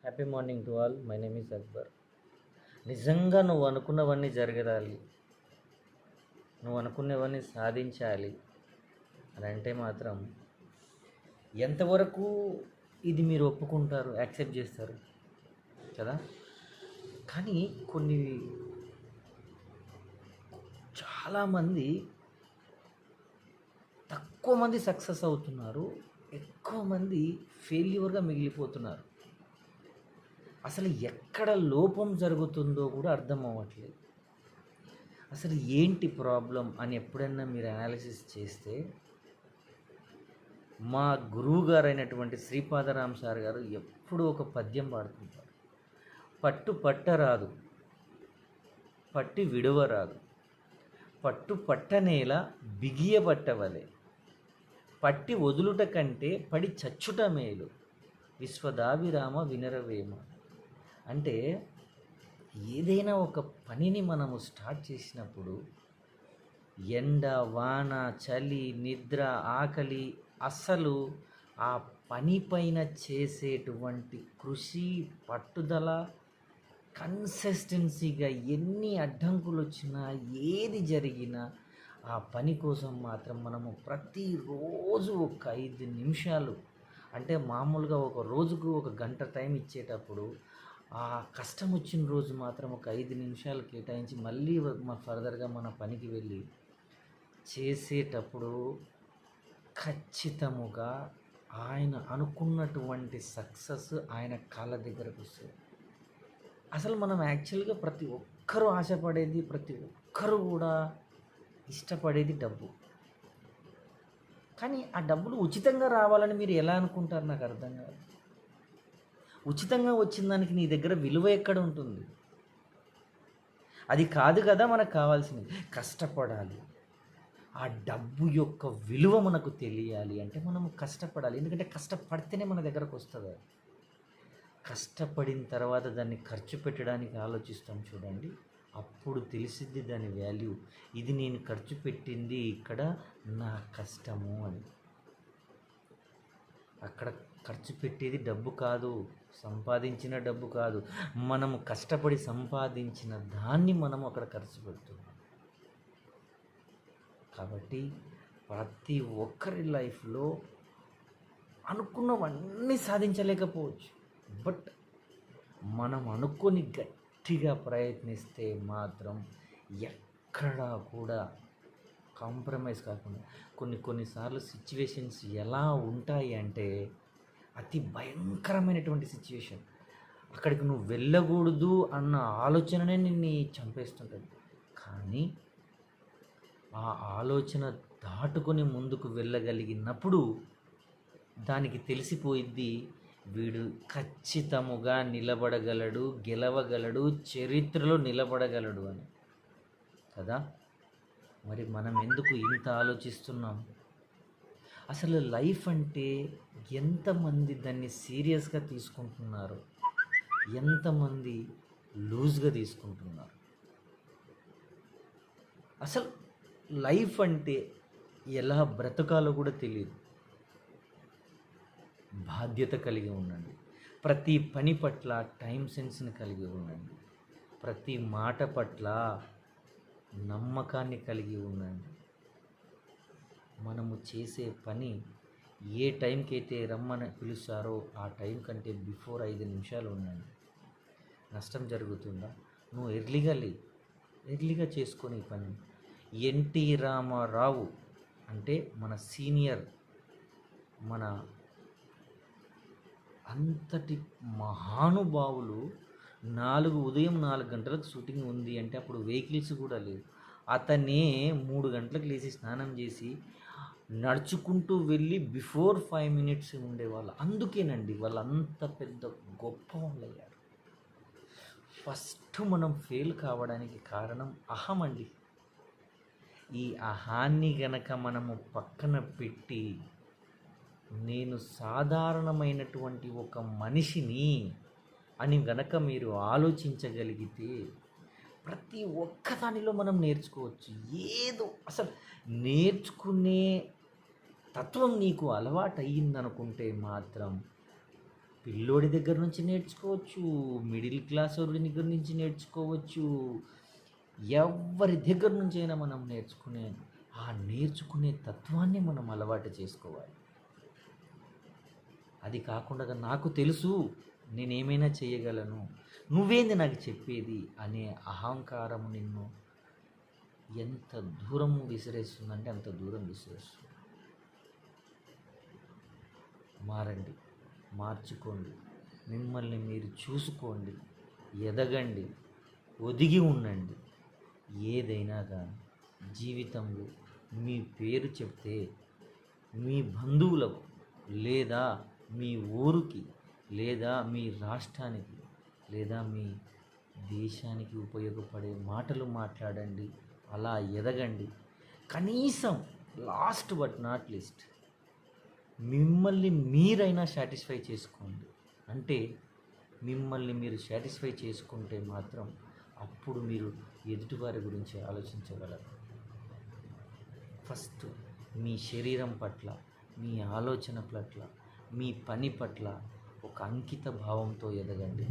Happy morning to all. My name is Akbar. నిజంగా నువ్వు అనుకున్నవన్నీ జరగరాలి, నువ్వు అనుకున్నవన్నీ సాధించాలి అని అంటే మాత్రం ఎంతవరకు ఇది మీరు ఒప్పుకుంటారు, యాక్సెప్ట్ చేస్తారు కదా. కానీ కొన్ని చాలామంది తక్కువ మంది సక్సెస్ అవుతున్నారు, ఎక్కువ మంది ఫెయిల్యూర్గా మిగిలిపోతున్నారు. అసలు ఎక్కడ లోపం జరుగుతుందో కూడా అర్థం అవ్వట్లేదు. అసలు ఏంటి ప్రాబ్లం అని ఎప్పుడైనా మీరు అనాలిసిస్ చేస్తే, మా గురువు గారు అయినటువంటి శ్రీపాదరామ్ సార్ గారు ఎప్పుడూ ఒక పద్యం పాడుతుంటారు. పట్టు పట్టరాదు, పట్టి విడవరాదు, పట్టు పట్టనేల బిగియ పట్టవలే, పట్టి వదులుట కంటే పడి చచ్చుట మేలు, విశ్వదాభిరామ వినరవేమ. అంటే ఏదైనా ఒక పనిని మనము స్టార్ట్ చేసినప్పుడు ఎండ, వాన, చలి, నిద్ర, ఆకలి, అస్సలు ఆ పని పైన చేసేటువంటి కృషి, పట్టుదల, కన్సిస్టెన్సీగా ఎన్ని అడ్డంకులు వచ్చినా, ఏది జరిగినా ఆ పని కోసం మాత్రం మనము ప్రతిరోజు ఒక 5 నిమిషాలు, అంటే మామూలుగా ఒక రోజుకు ఒక గంట టైం ఇచ్చేటప్పుడు ఆ కష్టం వచ్చిన రోజు మాత్రం ఒక 5 నిమిషాలు కేటాయించి మళ్ళీ ఫర్దర్గా మన పనికి వెళ్ళి చేసేటప్పుడు ఖచ్చితముగా ఆయన అనుకున్నటువంటి సక్సెస్ ఆయన కాళ్ళ దగ్గరకు వస్తుంది. అసలు మనం యాక్చువల్గా ప్రతి ఒక్కరూ ఆశపడేది, ప్రతి ఒక్కరూ కూడా ఇష్టపడేది డబ్బు. కానీ ఆ డబ్బులు ఉచితంగా రావాలని మీరు ఎలా అనుకుంటారు? నాకు అర్థం కాదు. ఉచితంగా వచ్చిన దానికి నీ దగ్గర విలువ ఎక్కడ ఉంటుంది? అది కాదు కదా మనకు కావాల్సింది. కష్టపడాలి. ఆ డబ్బు యొక్క విలువ మనకు తెలియాలి అంటే మనము కష్టపడాలి. ఎందుకంటే కష్టపడితేనే మన దగ్గరకు వస్తుంది. కష్టపడిన తర్వాత దాన్ని ఖర్చు పెట్టడానికి ఆలోచిస్తాం చూడండి, అప్పుడు తెలిసిద్ది దాని వాల్యూ. ఇది నేను ఖర్చు పెట్టింది ఇక్కడ నా కష్టము అని. అక్కడ ఖర్చు పెట్టేది డబ్బు కాదు, సంపాదించిన డబ్బు కాదు, మనము కష్టపడి సంపాదించిన దాన్ని మనము అక్కడ ఖర్చు పెడుతున్నాం. కాబట్టి ప్రతి ఒక్కరి లైఫ్లో అనుకున్నవన్నీ సాధించలేకపోవచ్చు, బట్ మనం అనుకొని గట్టిగా ప్రయత్నిస్తే మాత్రం ఎక్కడా కూడా కాంప్రమైజ్ కాకుండా. కొన్నిసార్లు సిచ్యువేషన్స్ ఎలా ఉంటాయి అంటే అతి భయంకరమైనటువంటి సిచ్యువేషన్, అక్కడికి నువ్వు వెళ్ళకూడదు అన్న ఆలోచననే నిన్ను చంపేస్తుంటుంది. కానీ ఆ ఆలోచన దాటుకొని ముందుకు వెళ్ళగలిగినప్పుడు దానికి తెలిసిపోయిద్ది, వీడు ఖచ్చితముగా నిలబడగలడు, గెలవగలడు, చరిత్రలో నిలబడగలడు అని కదా. మరి మనం ఎందుకు ఇంత ఆలోచిస్తున్నాం? అసలు లైఫ్ అంటే ఎంతమంది దాన్ని సీరియస్గా తీసుకుంటున్నారు, ఎంతమంది లూజ్గా తీసుకుంటున్నారు? అసలు లైఫ్ అంటే ఎలా బ్రతకాలో కూడా తెలియదు. బాధ్యత కలిగి ఉండండి. ప్రతి పని పట్ల టైం సెన్స్ని కలిగి ఉండండి. ప్రతి మాట పట్ల నమ్మకాన్ని కలిగి ఉండండి. మనము చేసే పని ఏ టైంకి అయితే రమ్మని పిలుస్తారో ఆ టైం కంటే బిఫోర్ 5 నిమిషాలు ఉండండి. నష్టం జరుగుతుందా? నువ్వు ఎర్లీగా చేసుకొని ఈ పని. ఎన్టీ రామారావు అంటే మన సీనియర్, మన అంతటి మహానుభావులు ఉదయం 4 గంటలకు షూటింగ్ ఉంది అంటే అప్పుడు వెహికల్స్ కూడా లేవు. అతనే 3 గంటలకు లేచి స్నానం చేసి నడుచుకుంటూ వెళ్ళి బిఫోర్ 5 మినిట్స్ ఉండేవాళ్ళు. అందుకేనండి వాళ్ళు అంత పెద్ద గొప్ప వాళ్ళు అయ్యారు. ఫస్ట్ మనం ఫెయిల్ కావడానికి కారణం అహం అండి. ఈ అహాన్ని గనక మనము పక్కన పెట్టి నేను సాధారణమైనటువంటి ఒక మనిషిని అని గనక మీరు ఆలోచించగలిగితే ప్రతి ఒక్క దానిలో మనం నేర్చుకోవచ్చు. ఏదో అసలు నేర్చుకునే తత్వం నీకు అలవాటు అయ్యిందనుకుంటే మాత్రం పిల్లోడి దగ్గర నుంచి నేర్చుకోవచ్చు, మిడిల్ క్లాస్ వాడి దగ్గర నుంచి నేర్చుకోవచ్చు, ఎవరి దగ్గర నుంచైనా మనం నేర్చుకునే తత్వాన్ని మనం అలవాటు చేసుకోవాలి. అది కాకుండా నాకు తెలుసు, నేనేమైనా చేయగలను, నువ్వేంది నాకు చెప్పేది అనే అహంకారం నిన్ను ఎంత దూరం విసిరేస్తుందంటే అంత దూరం విసిరేస్తుంది. మారండి, మార్చుకోండి, మిమ్మల్ని మీరు చూసుకోండి, ఎదగండి, ఒదిగి ఉండండి. ఏదైనా కానీ జీవితంలో మీ పేరు చెప్తే మీ బంధువులకు, లేదా మీ ఊరికి, లేదా మీ రాష్ట్రానికి, లేదా మీ దేశానికి ఉపయోగపడే మాటలు మాట్లాడండి. అలా ఎదగండి. కనీసం లాస్ట్ బట్ నాట్ లీస్ట్ మిమ్మల్ని మీరైనా సాటిస్ఫై చేసుకోండి. అంటే మిమ్మల్ని మీరు సాటిస్ఫై చేసుకుంటే మాత్రం అప్పుడు మీరు ఎదుటివారి గురించి ఆలోచించగలరు. ఫస్ట్ మీ శరీరం పట్ల, మీ ఆలోచన పట్ల, మీ పని పట్ల ఒక అంకిత భావంతో ఎదగండి.